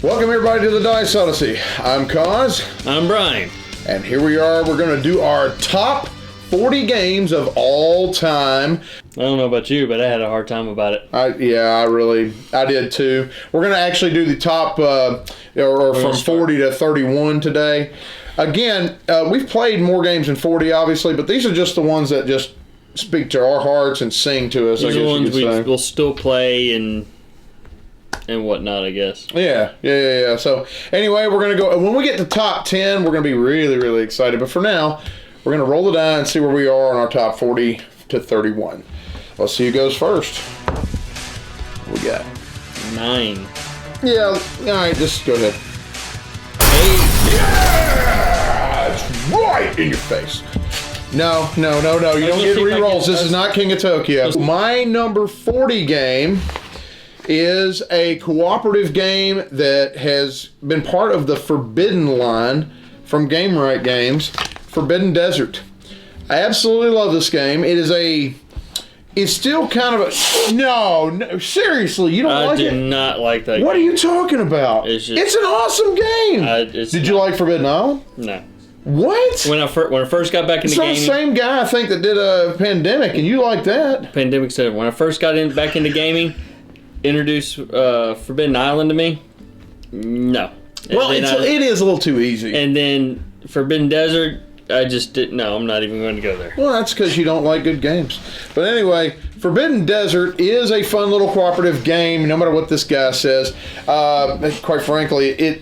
Welcome everybody to the Dice Odyssey. I'm Kaz. I'm Brian. And here we are. We're going to do our top 40 games of all time. I don't know about you, but I had a hard time about it. I did too. We're going to actually do the top from 40 to 31 today. Again, we've played more games than 40, obviously, but these are just the ones that just speak to our hearts and sing to us. These are the ones we'll still play and whatnot, I guess. Yeah. So anyway, we're going to go. When we get to top 10, we're going to be really, really excited. But for now, we're going to roll the die and see where we are on our top 40 to 31. Let's see who goes first. What we got? 9. Yeah, all right, just go ahead. 8. Yeah! It's right in your face. No. You don't get re-rolls. This is not King of Tokyo. My number 40 game is a cooperative game that has been part of the Forbidden line from Game Right Games, Forbidden Desert. I absolutely love this game. It's still kind of a... No, seriously, you don't like it? I do not like that game. What are you talking about? It's an awesome game. Did you like Forbidden Island? No. What? When I first got back into gaming... It's the same guy, I think, that did a Pandemic, and you like that. Pandemic said, when I first got back into gaming, introduced Forbidden Island to me, no. Well, it is a little too easy. And then Forbidden Desert... I just didn't know. I'm not even going to go there. Well, that's because you don't like good games. But anyway, Forbidden Desert is a fun little cooperative game, no matter what this guy says. Quite frankly,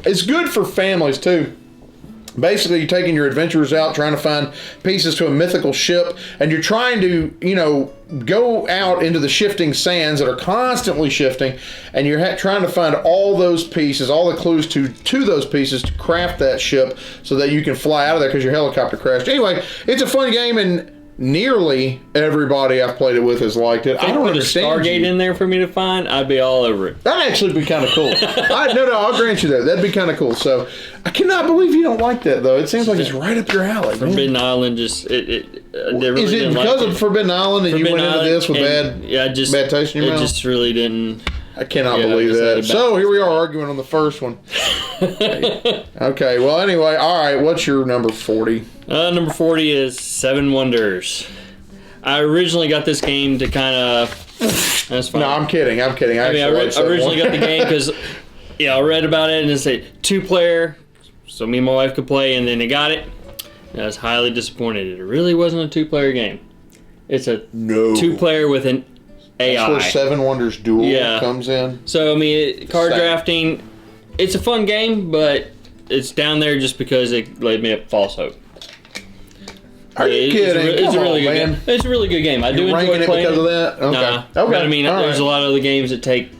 it's good for families, too. Basically, you're taking your adventurers out, trying to find pieces to a mythical ship, and you're trying to, go out into the shifting sands that are constantly shifting, and you're trying to find all those pieces, all the clues to those pieces to craft that ship so that you can fly out of there because your helicopter crashed. Anyway, it's a fun game, and nearly everybody I've played it with has liked it. I don't understand. Stargate in there for me to find, I'd be all over it. That'd actually be kind of cool. I'll grant you that. That'd be kind of cool. So I cannot believe you don't like that, though. It seems like it's right up your alley. Forbidden Island is it because of Forbidden Island and you went into this with bad taste in your mouth? It just really didn't. I cannot believe that. So here we are arguing on the first one. Okay, well, anyway, all right, what's your number 40? Number 40 is Seven Wonders. I originally got this game to kind of... That's fine. No, I'm kidding. I originally got the game because I read about it and it's a 2-player, so me and my wife could play, and then they got it. And I was highly disappointed. It really wasn't a 2-player game. It's a 2-player with an AI. That's where Seven Wonders Duel comes in. So, card drafting, it's a fun game, but it's down there just because it laid me up false hope. Are you kidding? It's a really good game. It's a really good game. I do enjoy playing it. Because of that? Okay. Nah. Okay. But there's a lot of other games that take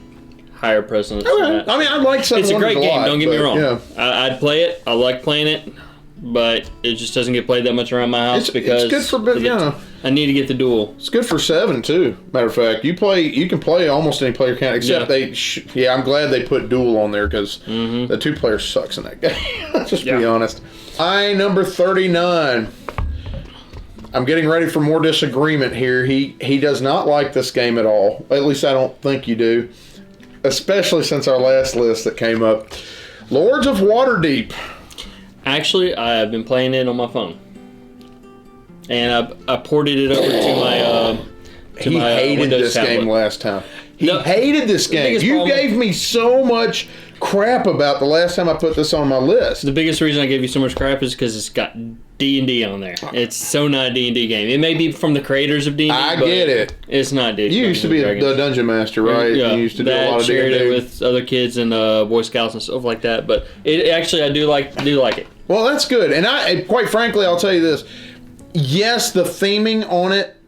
higher precedence than that. I like Seven Wonders. It's a great game, don't get me wrong. Yeah. I'd play it. I like playing it. But it just doesn't get played that much around my house because it's good for I need to get the duel. It's good for 7 too. Matter of fact, you can play almost any player count except I'm glad they put duel on there because the 2-player sucks in that game. Let's just be honest. Number 39. I'm getting ready for more disagreement here. He does not like this game at all. At least I don't think you do. Especially since our last list that came up. Lords of Waterdeep. Actually, I've been playing it on my phone, and I ported it over to my hated Windows this tablet. game last time. He hated this game. You gave me so much crap about the last time I put this on my list. The biggest reason I gave you so much crap is because it's got D&D on there. It's so not a D&D game. It may be from the creators of D&D. I get it. It's not D&D. You used to be the dungeon master, right? Yeah, you used to do a lot of shared D&D. it with other kids and Boy Scouts and stuff like that. But I do like it. Well, that's good. And quite frankly, I'll tell you this. Yes, the theming on it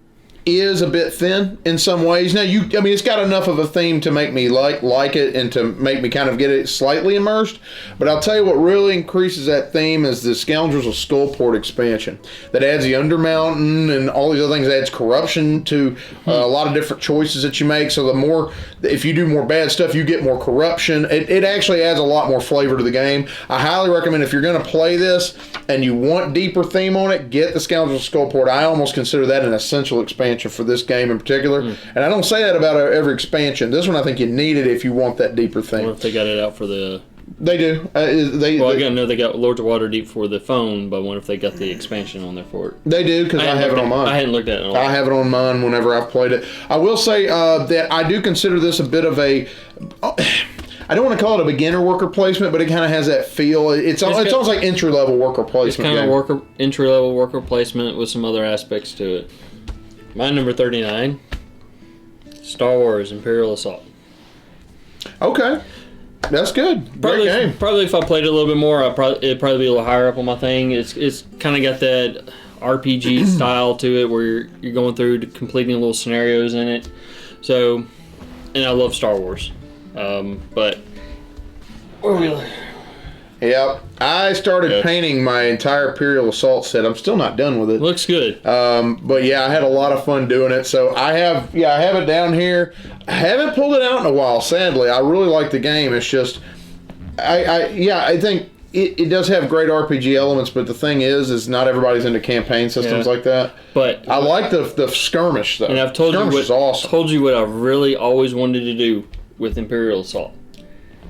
is a bit thin in some ways. Now, it's got enough of a theme to make me like it and to make me kind of get it slightly immersed. But I'll tell you what really increases that theme is the Scoundrels of Skullport expansion. That adds the Undermountain and all these other things. It adds corruption to a lot of different choices that you make. So if you do more bad stuff, you get more corruption. It actually adds a lot more flavor to the game. I highly recommend if you're going to play this and you want deeper theme on it, get the Scoundrel Skullport. I almost consider that an essential expansion for this game in particular. And I don't say that about every expansion. This one I think you need it if you want that deeper theme. What if they got it out for the... They do. Well, I know they got Lords of Waterdeep for the phone, but what if they got the expansion on there for it? They do, because I have it on mine. I hadn't looked at it in a while. I have it on mine whenever I've played it. I will say that I do consider this a bit of a... I don't want to call it a beginner worker placement, but it kind of has that feel. It's almost like entry-level worker placement. It's kind of entry-level worker placement with some other aspects to it. My number 39, Star Wars Imperial Assault. Okay. That's good. Great game. Probably if I played it a little bit more, it'd probably be a little higher up on my thing. It's kind of got that RPG style to it where you're going through completing little scenarios in it. So, and I love Star Wars. But where are we? Yep. I started painting my entire Imperial Assault set. I'm still not done with it. Looks good. But yeah, I had a lot of fun doing it. So I have it down here. I haven't pulled it out in a while, sadly. I really like the game. It's just, I think it does have great RPG elements, but the thing is not everybody's into campaign systems like that. But I like the skirmish though. And I've told skirmish is awesome. Told you what I've really always wanted to do with Imperial Assault.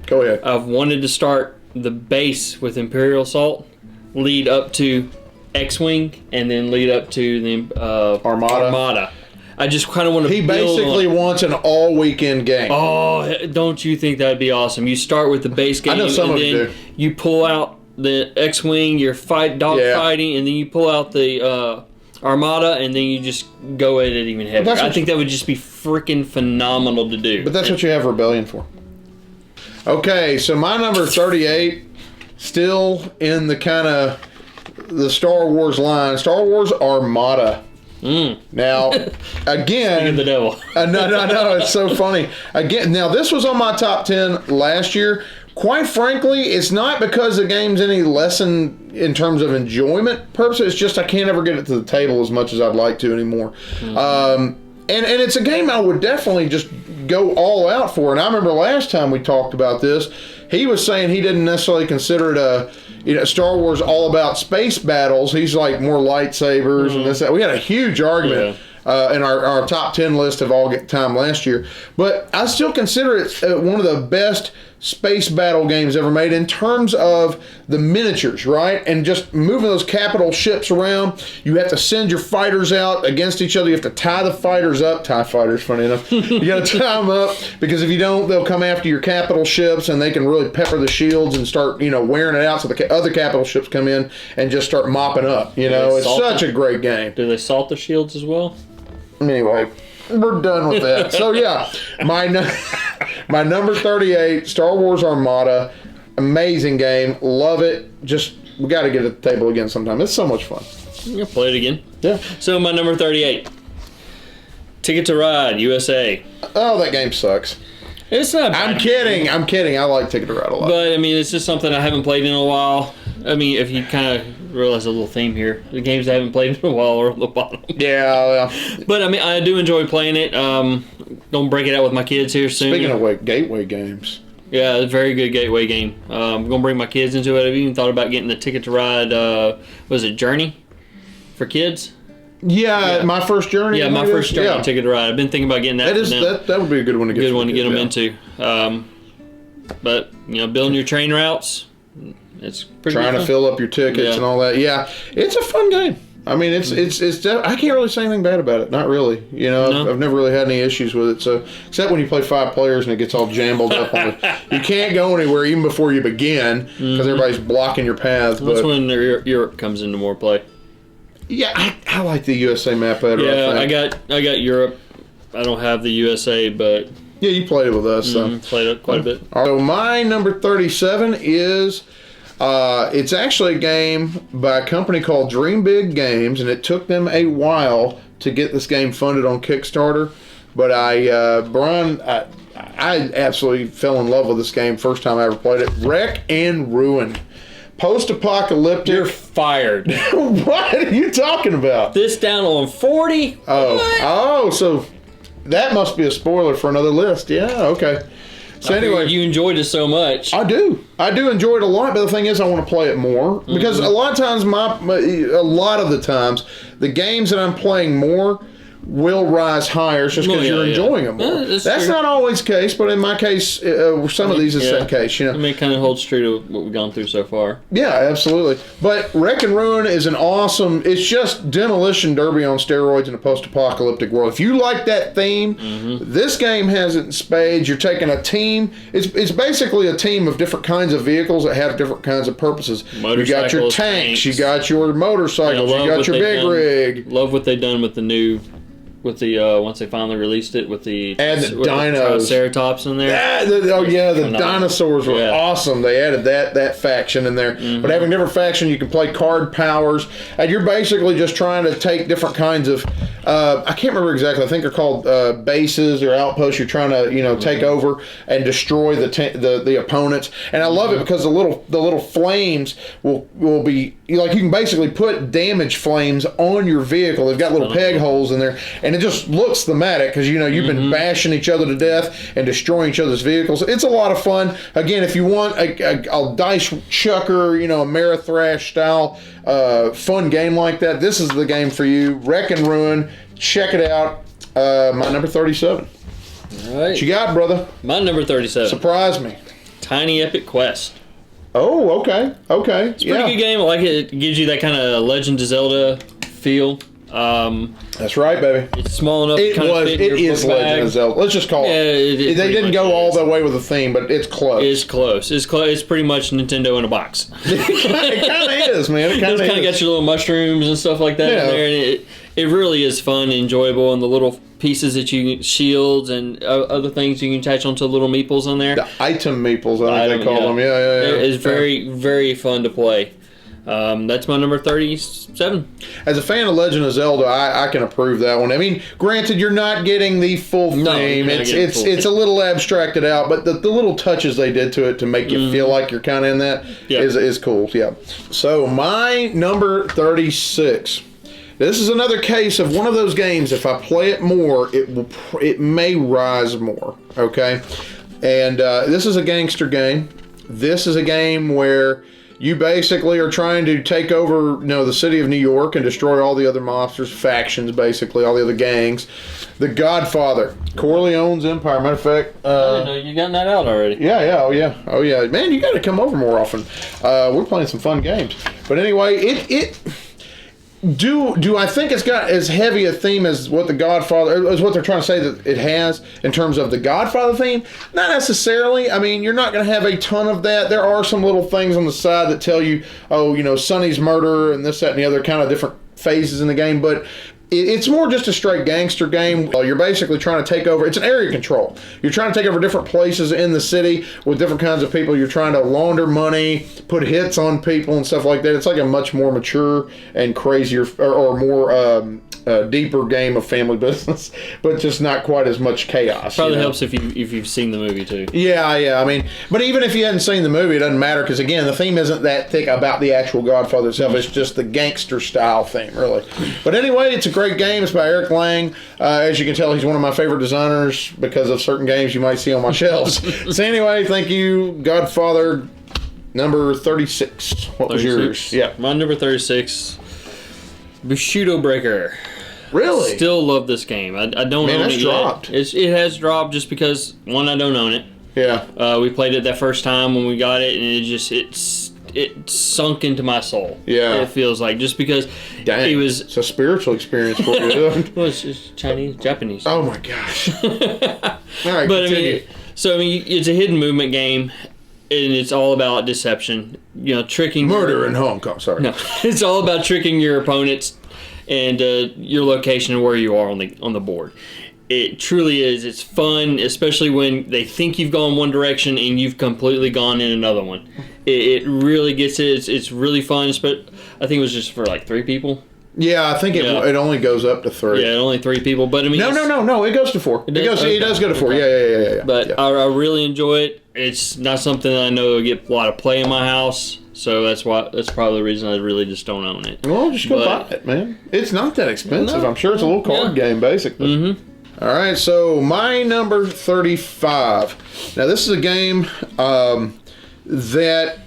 Go ahead. I've wanted to start the base with Imperial Assault, lead up to X-Wing, and then lead up to the Armada. I just kind of want to He basically wants an all-weekend game. Oh, don't you think that'd be awesome? You start with the base game, I know some and of then you do. You pull out the X-Wing, you're dogfighting, and then you pull out the Armada, and then you just go at it even heavier. I think that would just be freaking phenomenal to do. But that's what you have Rebellion for. Okay, so my number 38, still in the kind of the Star Wars line, Star Wars Armada. Now, again... Speaking of the devil. No, it's so funny. Again, now this was on my top 10 last year. Quite frankly, it's not because the game's any less in terms of enjoyment purposes. It's just I can't ever get it to the table as much as I'd like to anymore. And it's a game I would definitely just go all out for. And I remember last time we talked about this, he was saying he didn't necessarily consider it Star Wars all about space battles. He's like more lightsabers and this, that. We had a huge argument in our top 10 list of all time last year. But I still consider it one of the best space battle games ever made in terms of the miniatures, right? And just moving those capital ships around. You have to send your fighters out against each other. You have to tie the fighters up. TIE fighters, funny enough. You got to tie them up because if you don't, they'll come after your capital ships and they can really pepper the shields and start, wearing it out so the other capital ships come in and just start mopping up. It's such a great game. Do they salt the shields as well? Anyway, we're done with that. So yeah, my number 38, Star Wars Armada, amazing game, love it. Just we got to get it at the table again sometime. It's so much fun. You'll play it again. Yeah. So my number 38, Ticket to Ride USA. Oh, that game sucks. It's not bad. I'm kidding. I like Ticket to Ride a lot. But I mean, it's just something I haven't played in a while. I mean, if you kind of realize a little theme here, the games I haven't played in a while are on the bottom. Yeah. But I mean, I do enjoy playing it. Gonna break it out with my kids here soon. Speaking of gateway games. Yeah, it's a very good gateway game. I'm gonna bring my kids into it. I've even thought about getting the Ticket to Ride. Was it Journey for kids? Yeah, my first journey. Yeah, my first journey Ticket to Ride. I've been thinking about getting that. That would be a good one to get. Good one to get them into. But building your train routes. It's pretty trying to fill up your tickets and all that. Yeah, it's a fun game. I mean, it's I can't really say anything bad about it. Not really. I've never really had any issues with it. So except when you play 5 players and it gets all jumbled up on it. You can't go anywhere even before you begin because everybody's blocking your path. That's when Europe comes into more play. Yeah, I like the USA map better. Yeah, I got Europe. I don't have the USA, but yeah, you played it with us. So played it quite a bit. So my number 37 is. It's actually a game by a company called Dream Big Games, and it took them a while to get this game funded on Kickstarter. But Brian, I absolutely fell in love with this game first time I ever played it. Wreck and Ruin. Post-apocalyptic. You're fired. What are you talking about? This down on 40? Oh, so that must be a spoiler for another list. Yeah, okay. So anyway, you enjoyed it so much. I do enjoy it a lot, but the thing is, I want to play it more because a lot of times, a lot of the times, the games that I'm playing more will rise higher just because you're enjoying them more. That's not always the case, but in my case, some of these is that case. You know, I mean, it kind of holds true to what we've gone through so far. Yeah, absolutely. But Wreck and Ruin is an awesome. It's just demolition derby on steroids in a post-apocalyptic world. If you like that theme, this game has it in spades. You're taking a team. It's basically a team of different kinds of vehicles that have different kinds of purposes. You got your tanks. You got your motorcycles. You got your big rig. Love what they've done with the new. With the once they finally released it with the dinos, Triceratops in there. The dinosaurs were awesome. They added that faction in there. But having different faction, you can play card powers, and you're basically just trying to take different kinds of. I can't remember exactly. I think they're called bases or outposts. You're trying to take over and destroy the opponents. And I love it because the little flames will be like you can basically put damage flames on your vehicle. They've got little peg holes in there. And it just looks thematic because, you've been bashing each other to death and destroying each other's vehicles. It's a lot of fun. Again, if you want a dice chucker, a Amerithrash style fun game like that, this is the game for you. Wreck and Ruin. Check it out. My number 37. All right. What you got, brother? My number 37. Surprise me. Tiny Epic Quest. Oh, okay. It's a pretty good game. I like it. It gives you that kind of Legend of Zelda feel. That's right, baby. It's small enough. It is Legend of Zelda. Let's just call it. They didn't go all the way with the theme, but it's close. It's close. It's pretty much Nintendo in a box. It kind of is, man. It kind of got your little mushrooms and stuff like that in there, and it really is fun and enjoyable. And the little pieces that shields and other things you can attach onto little meeples on there. The item meeples, I think they call them. Yeah. It's very, very fun to play. That's my number 37. As a fan of Legend of Zelda, I can approve that one. I mean, granted, you're not getting the full theme. It's a little abstracted out, but the little touches they did to it to make you feel like you're kind of in that is cool. Yeah. So my number 36. This is another case of one of those games. If I play it more, it may rise more. Okay, and this is a gangster game. This is a game where you basically are trying to take over, the city of New York and destroy all the other mobsters, factions, basically, all the other gangs. The Godfather, Corleone's Empire. Matter of fact, I didn't know you got that out already. Oh yeah. Man, you got to come over more often. We're playing some fun games. But anyway, Do I think it's got as heavy a theme as what the Godfather, as what they're trying to say that it has in terms of the Godfather theme? Not necessarily. I mean, you're not going to have a ton of that. There are some little things on the side that tell you, Sonny's murder and this, that, and the other kind of different phases in the game, but it's more just a straight gangster game. You're basically trying to take over. It's an area control. You're trying to take over different places in the city with different kinds of people. You're trying to launder money, put hits on people and stuff like that. It's like a much more mature and crazier or more deeper game of family business, but just not quite as much chaos. Probably helps if you've seen the movie too. Yeah. I mean, but even if you hadn't seen the movie, it doesn't matter because again, the theme isn't that thick about the actual Godfather itself. It's just the gangster style theme, really. But anyway, it's a great game. It's by Eric Lang. As you can tell, he's one of my favorite designers because of certain games you might see on my shelves. So anyway, thank you, Godfather. Number 36. What was yours? Yeah, my number 36. Bushido Breaker. Really? Still love this game. I don't own it dropped. Yet. It has dropped just because, one, I don't own it. Yeah. We played it that first time when we got it, and it sunk into my soul. Yeah. It feels like, just because it was... It's a spiritual experience for you. Well, it's just Japanese. Oh, my gosh. All right, but continue. It's a hidden movement game, and it's all about deception. Tricking... Murder in Hong Kong, sorry. No, it's all about tricking your opponents and your location and where you are on the board. It truly is. It's fun, especially when they think you've gone one direction and you've completely gone in another one. It really gets it. It's really fun. But I think it was just for like 3 people. Yeah, I think it only goes up to 3. Yeah, only 3 people. But I mean, no, it goes to 4. It does go to 4. Okay. Yeah. But I really enjoy it. It's not something that I know will get a lot of play in my house. So that's probably the reason I really just don't own it. Well, just go buy it, man. It's not that expensive. No, I'm sure it's a little card game, basically. Mm-hmm. All right, so my number 35. Now, this is a game that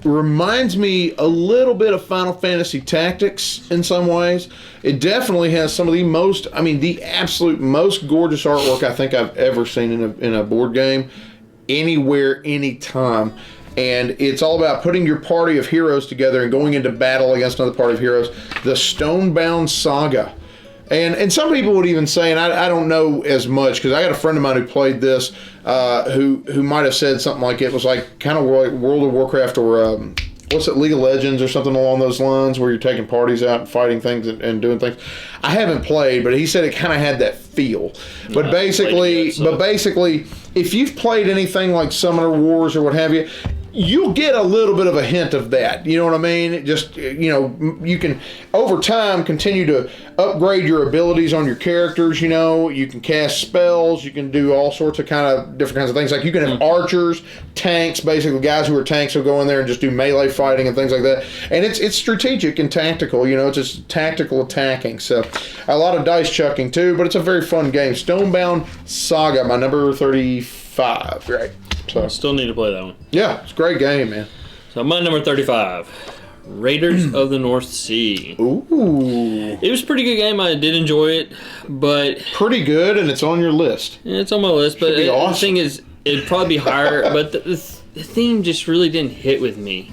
reminds me a little bit of Final Fantasy Tactics in some ways. It definitely has some of the absolute most gorgeous artwork I think I've ever seen in a board game, anywhere, anytime. And it's all about putting your party of heroes together and going into battle against another party of heroes. The Stonebound Saga. And some people would even say, and I don't know as much, because I got a friend of mine who played this, who might have said something like it was like kind of like World of Warcraft or League of Legends or something along those lines, where you're taking parties out and fighting things and doing things. I haven't played, but he said it kind of had that feel. But basically, if you've played anything like Summoner Wars or what have you, you'll get a little bit of a hint of that. You know what I mean? It just, you can, over time, continue to upgrade your abilities on your characters. You can cast spells. You can do all sorts of different kinds of things. Like you can have archers, tanks, basically guys who are tanks will go in there and just do melee fighting and things like that. And it's strategic and tactical. It's just tactical attacking. So a lot of dice chucking too, but it's a very fun game. Stonebound Saga, my number 35. Right. So still need to play that one. Yeah, it's a great game, man. So my number 35, Raiders of the North Sea. Ooh. It was a pretty good game. I did enjoy it, but pretty good, and it's on your list. It's on my list, but awesome. The thing is, it'd probably be higher. But the theme just really didn't hit with me.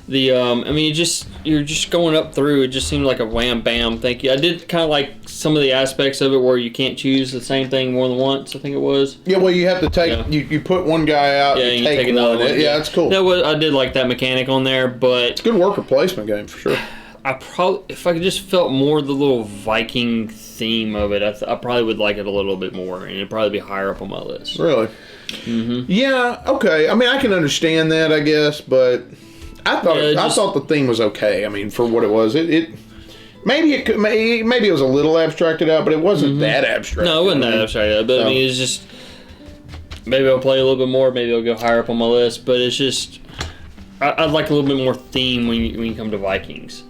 You're just going up through. It just seemed like a wham bam. Thank you. I did kind of like some of the aspects of it where you can't choose the same thing more than once. I think it was. Yeah, well, you have to take. You put one guy out. Yeah, and you take another one. Yeah, that's cool. I did like that mechanic on there, but it's a good worker placement game for sure. If I just felt more the little Viking theme of it, I probably would like it a little bit more, and it'd probably be higher up on my list. Really? Mm-hmm. Yeah. Okay. I mean, I can understand that, I guess, but I thought the theme was okay. I mean, for what it was, maybe it was a little abstracted out, but it wasn't that abstract. No, it wasn't that abstracted out. But I mean, it's just maybe I'll play a little bit more. Maybe I'll go higher up on my list. But it's just I'd like a little bit more theme when you come to Vikings.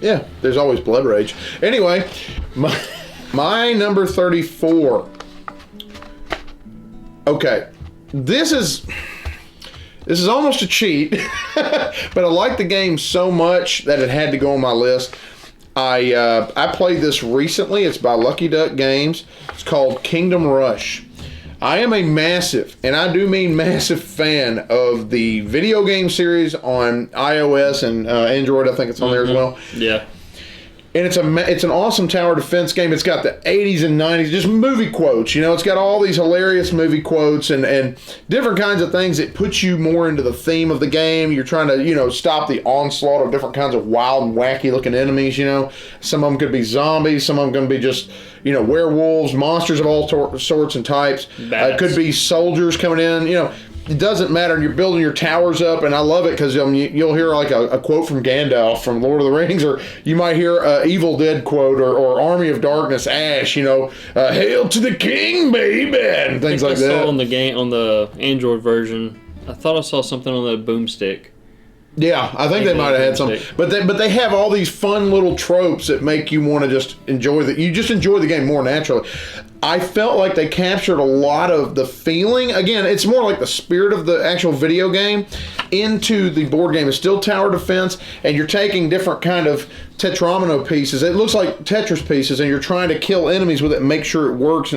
Yeah, there's always blood rage. Anyway, my number 34. Okay, this is almost a cheat, but I like the game so much that it had to go on my list. I played this recently. It's by Lucky Duck Games. It's called Kingdom Rush. I am a massive, and I do mean massive, fan of the video game series on iOS and Android. I think it's on there as well. Yeah. And it's an awesome tower defense game. It's got the 80s and 90s, just movie quotes. It's got all these hilarious movie quotes and different kinds of things that put you more into the theme of the game. You're trying to, stop the onslaught of different kinds of wild and wacky looking enemies, Some of them could be zombies. Some of them going to be just, werewolves, monsters of all sorts and types. It could be soldiers coming in, It doesn't matter, and you're building your towers up, and I love it because you'll hear like a quote from Gandalf from Lord of the Rings, or you might hear an Evil Dead quote, or Army of Darkness, Ash, hail to the king, baby, and things like that. I saw on the Android version, I thought I saw something on the boomstick. Yeah, I think they might have had some, but they have all these fun little tropes that make you want to just enjoy you just enjoy the game more naturally. I felt like they captured a lot of the feeling. Again, it's more like the spirit of the actual video game into the board game. It's still tower defense, and you're taking different kind of Tetramino pieces. It looks like Tetris pieces, and you're trying to kill enemies with it and make sure it works,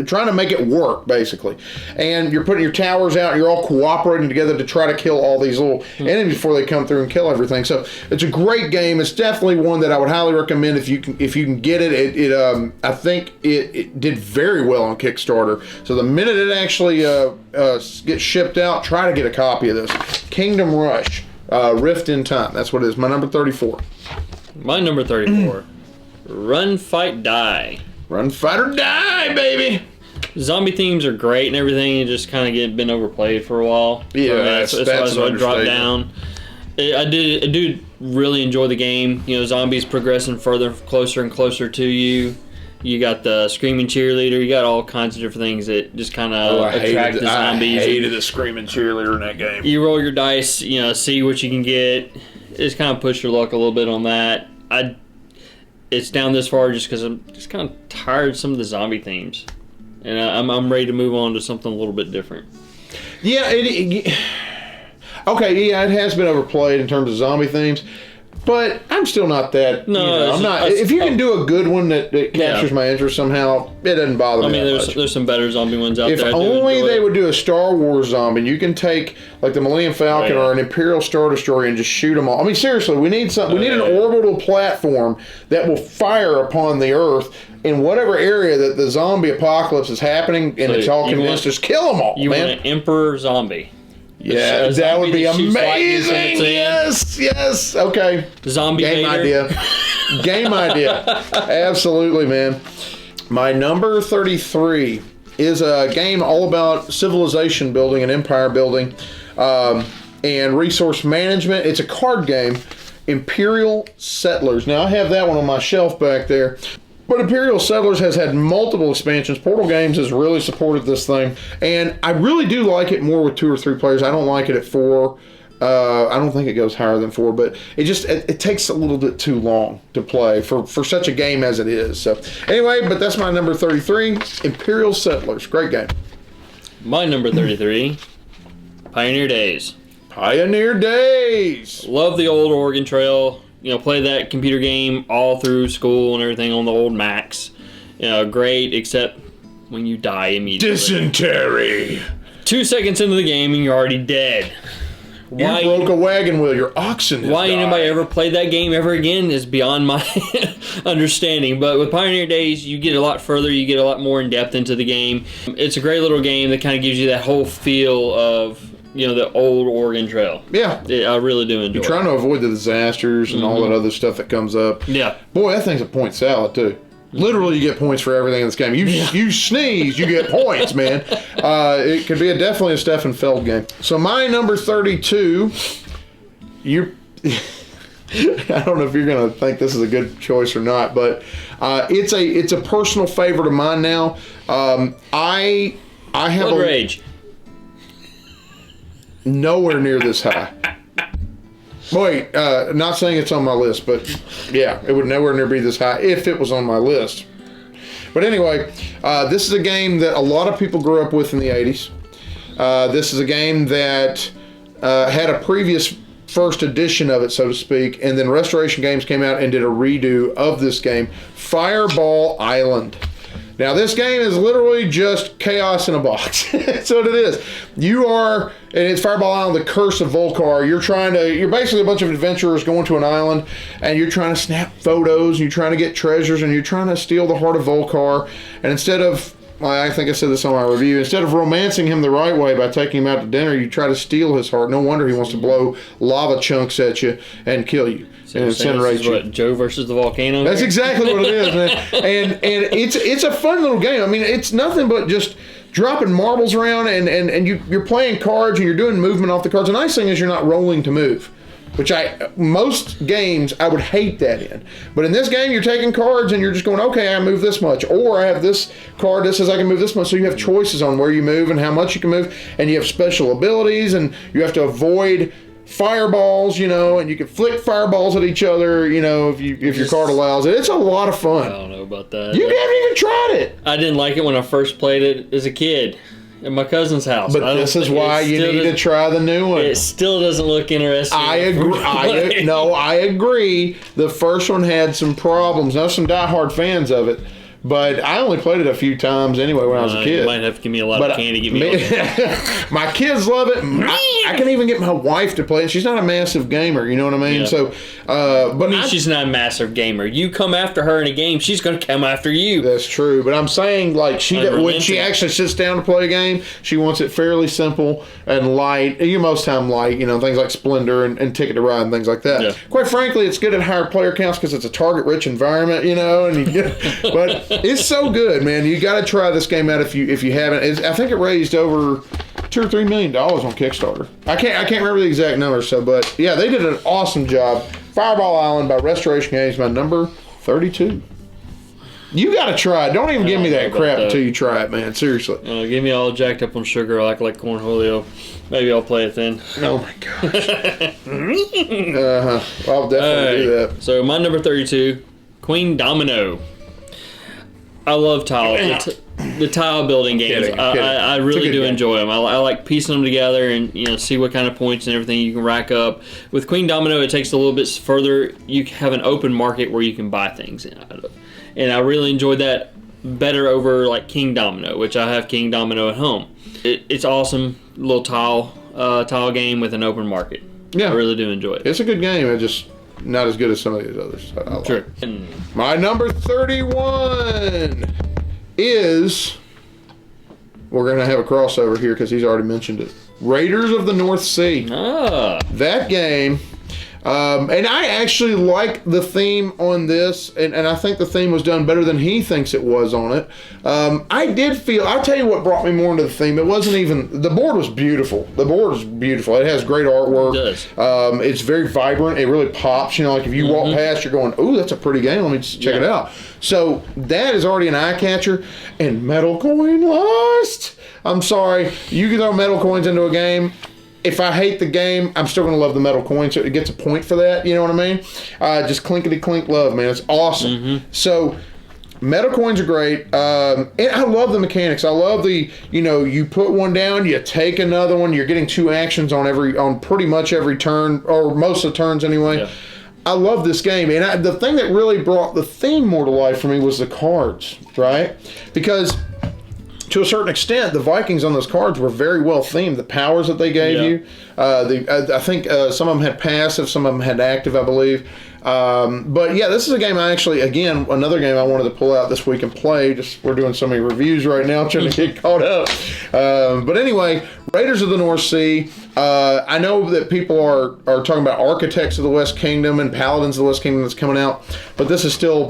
trying to make it work, basically. And you're putting your towers out, and you're all cooperating together to try to kill all these little enemies before they come through and kill everything. So it's a great game. It's definitely one that I would highly recommend if you can get it. I think it did very well on Kickstarter. So the minute it actually gets shipped out, try to get a copy of this. Kingdom Rush, Rift in Time. That's what it is. My number 34. My number 34, Run, Fight, Die. Run, fight, or die, baby. Zombie themes are great and everything. It just kind of been overplayed for a while. Yeah, so that's why I dropped down. I do really enjoy the game. Zombies progressing closer and closer to you. You got the screaming cheerleader. You got all kinds of different things that just kind of attract the zombies. I hated the screaming cheerleader in that game. You roll your dice, see what you can get. Just kind of push your luck a little bit on that. it's down this far just because I'm just kind of tired of some of the zombie themes, and I'm ready to move on to something a little bit different. Yeah, okay, yeah, it has been overplayed in terms of zombie themes, but I'm still not that. No, I'm not. If you can do a good one that captures Yeah. my interest somehow, it doesn't bother me. I mean, that much. there's some better zombie ones out If there. I do only enjoy they it. would do a Star Wars zombie, you can take like the Millennium Falcon Oh, yeah. or an Imperial Star Destroyer and just shoot them all. I mean, seriously, we need something. We need an yeah. orbital platform that will fire upon the Earth in whatever area that the zombie apocalypse is happening, and So it's all you convinced want- just kill them all, You man. want an Emperor zombie. Yeah, A that would zombie be that shoots lightning from amazing. its end. Yes. Okay. Zombie Game Vader. idea. Game idea. Absolutely, man. My number 33 is a game all about civilization building and empire building and resource management. It's a card game, Imperial Settlers. Now, I have that one on my shelf back there. But Imperial Settlers has had multiple expansions. Portal Games has really supported this thing. And I really do like it more with 2 or 3 players. I don't like it at 4. I don't think it goes higher than 4, but it takes a little bit too long to play for such a game as it is. So anyway, but that's my number 33, Imperial Settlers. Great game. My number 33, Pioneer Days. Pioneer Days. Love the old Oregon Trail. You know, play that computer game all through school and everything on the old Macs. You know, great, except when you die immediately. Dysentery. 2 seconds into the game and you're already dead. You broke a wagon wheel. Your oxen has Why died. anybody ever played that game ever again is beyond my understanding. But with Pioneer Days, you get a lot further. You get a lot more in depth into the game. It's a great little game that kind of gives you that whole feel of, you know, the old Oregon Trail. Yeah. I really do enjoy Trying to avoid the disasters and all that other stuff that comes up. it. Yeah. Boy, that thing's a point salad, too. Literally, you get points for everything in this game. You sneeze, you get points, man. It could be definitely a Stefan Feld game. So my number 32, you. I don't know if you're going to think this is a good choice or not, but it's a personal favorite of mine now. I have Blood Rage. nowhere near this high. Wait, not saying it's on my list, but yeah, it would nowhere near be this high if it was on my list. But anyway, this is a game that a lot of people grew up with in the 80s. This is a game that had a previous first edition of it, so to speak, and then Restoration Games came out and did a redo of this game, Fireball Island. Now, this game is literally just chaos in a box. That's what it is. You are, and it's Fireball Island, the Curse of Volcar. You're basically a bunch of adventurers going to an island, and you're trying to snap photos, and you're trying to get treasures, and you're trying to steal the heart of Volcar. And instead of, well, I think I said this on my review, instead of romancing him the right way by taking him out to dinner, you try to steal his heart. No wonder he wants to blow lava chunks at you and kill you. And incinerate you. What, Joe versus the volcano? That's exactly what it is, man. And it's a fun little game. I mean, it's nothing but just dropping marbles around, and you're playing cards, and you're doing movement off the cards. The nice thing is you're not rolling to move, which most games I would hate that in. But in this game, you're taking cards, and you're just going, okay, I move this much, or I have this card that says I can move this much. So you have choices on where you move and how much you can move, and you have special abilities, and you have to avoid fireballs, you know, and you can flick fireballs at each other, you know, if your card allows it. It's a lot of I fun. don't know about that. You haven't even tried it. I didn't like it when I first played it as a kid at my cousin's house. But this is why you need to try the new one. It still doesn't look interesting. I agree. I agree. The first one had some problems. Now, some diehard fans of it, but I only played it a few times anyway when I was a kid. You might have to give me a lot of candy to get me on. My kids love it. I can even get my wife to play it. She's not a massive gamer, you know what I mean? Yeah. So, but She's not a massive gamer. You come after her in a game, she's going to come after you. that's true. But I'm saying, like, when she Unrelenting. actually sits down to play a game, she wants it fairly simple and light. Most time light, you know, things like Splendor and Ticket to Ride and things like that. Yeah. Quite frankly, it's good at higher player counts because it's a target-rich environment, you know. And but it's so good, man. You got to try this game out if you haven't. I think it raised over $2 or $3 million on Kickstarter. I can't remember the exact number. But yeah, they did an awesome job. Fireball Island by Restoration Games, my number 32. You got to try it. Don't even give me that crap until you try it, man. Seriously. Get me all jacked up on sugar like Cornholio. Maybe I'll play it then. Oh my gosh. I'll definitely do that. So my number 32, Queen Domino. I love tile. The tile building games. I really do enjoy them. I like piecing them together and see what kind of points and everything you can rack up. With Queen Domino, it takes a little bit further. You have an open market where you can buy things out of, and I really enjoyed that better over like King Domino, which I have King Domino at home. It's awesome little tile game with an open market. Yeah, I really do enjoy it. It's a good game. It's just not as good as some of these others. I like. Sure. My number 31 is, we're going to have a crossover here because he's already mentioned it, Raiders of the North Sea. That game, and I actually like the theme on this, and I think the theme was done better than he thinks it was on it. I did feel, I'll tell you what brought me more into the theme. It wasn't even, the board was beautiful. The board is beautiful. It has great artwork. It does. It's very vibrant. It really pops. Like if you walk past, you're going, ooh, that's a pretty game. Let me just check it out. So that is already an eye catcher. And Metal Coin Lost. I'm sorry. You can throw metal coins into a game. If I hate the game, I'm still going to love the metal coin, so it gets a point for that. You know what I mean? Just clinkety clink love, man. It's awesome. So metal coins are great. And I love the mechanics. I love the, you put one down, you take another one. You're getting 2 actions on pretty much every turn, or most of the turns anyway. Yeah. I love this game. And the thing that really brought the theme more to life for me was the cards, right? Because to a certain extent, the Vikings on those cards were very well themed. The powers that they gave you, I think some of them had passive, some of them had active, I believe. But yeah, this is a game I actually, again, another game I wanted to pull out this week and play. We're doing so many reviews right now, trying to get caught up. But anyway, Raiders of the North Sea. I know that people are talking about Architects of the West Kingdom and Paladins of the West Kingdom that's coming out, but this is still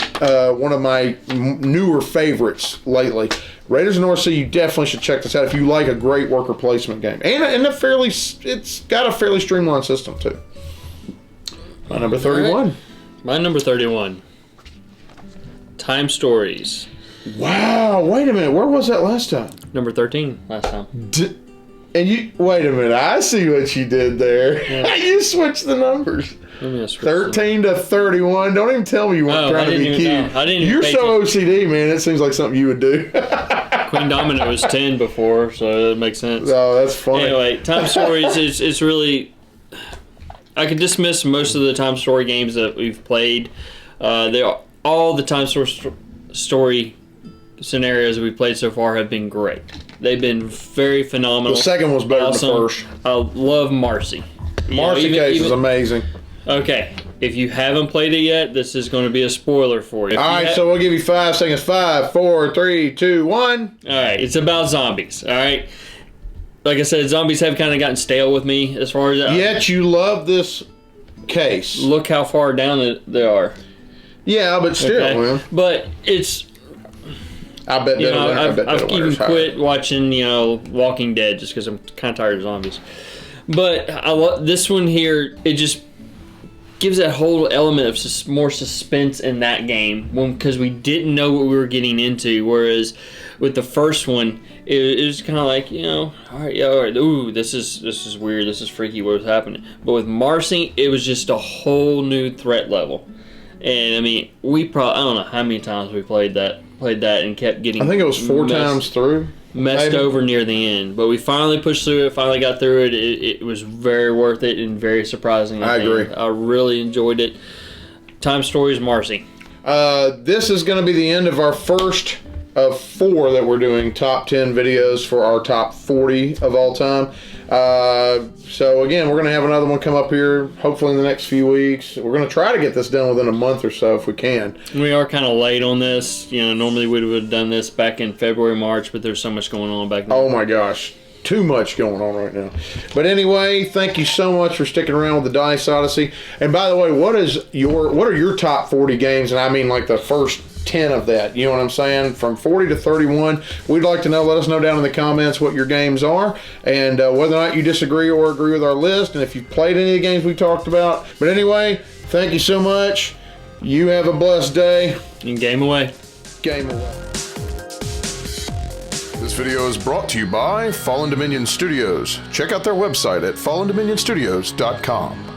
one of my newer favorites lately. Raiders of the North Sea, you definitely should check this out if you like a great worker placement game. And it's got a fairly streamlined system, too. My number 31. Right. My number 31. Time Stories. Wow, wait a minute. Where was that last time? Number 13 last time. And you, wait a minute. I see what you did there. Yeah. You switched the numbers. 13 to 31. Don't even tell me you weren't trying to be cute. You're so OCD, man. It seems like something you would do. Queen Domino was 10 before, so it makes sense. Oh, that's funny. Anyway, Time Stories it's really, I could dismiss most of the Time Story games that we've played. All the Time Story scenarios we've played so far have been great. They've been very phenomenal. The second was better than the first. I love Marcy. Marcy case is amazing. Okay, if you haven't played it yet, this is going to be a spoiler for you. All right, so we'll give you 5 seconds. 5, 4, 3, 2, 1. All right, it's about zombies. All right, like I said, zombies have kind of gotten stale with me as far as that. Yet you love this case. Look how far down they are. Yeah, but still, man. But it's. I bet I've even quit watching, Walking Dead just because I'm kind of tired of zombies. But I love this one here. It just gives that whole element of more suspense in that game because we didn't know what we were getting into. Whereas with the first one, it was kind of like, all right, ooh, this is weird, this is freaky, what was happening. But with Marcy, it was just a whole new threat level. And I mean, I don't know how many times we played that and kept getting. I think it was 4 times through. Messed over near the end, but we finally pushed through it. Finally got through it. It was very worth it and very surprising. I agree. I really enjoyed it. Time Stories, Marcy. This is going to be the end of our first of 4 that we're doing top 10 videos for our top 40 of all time. So again, we're going to have another one come up here hopefully in the next few weeks. We're going to try to get this done within a month or so if we can. We are kind of late on this. Normally we would have done this back in February, March, but there's so much going on back then. Oh my gosh. Too much going on right now. But anyway, thank you so much for sticking around with the Dice Odyssey. And by the way, what are your top 40 games? And I mean like the first 10 of that, you know what I'm saying, from 40 to 31. We'd like to know. Let us know down in the comments what your games are and whether or not you disagree or agree with our list, and if you've played any of the games we talked about. But anyway, thank you so much. You have a blessed day. And game away. Game away. This video is brought to you by Fallen Dominion Studios. Check out their website at fallendominionstudios.com.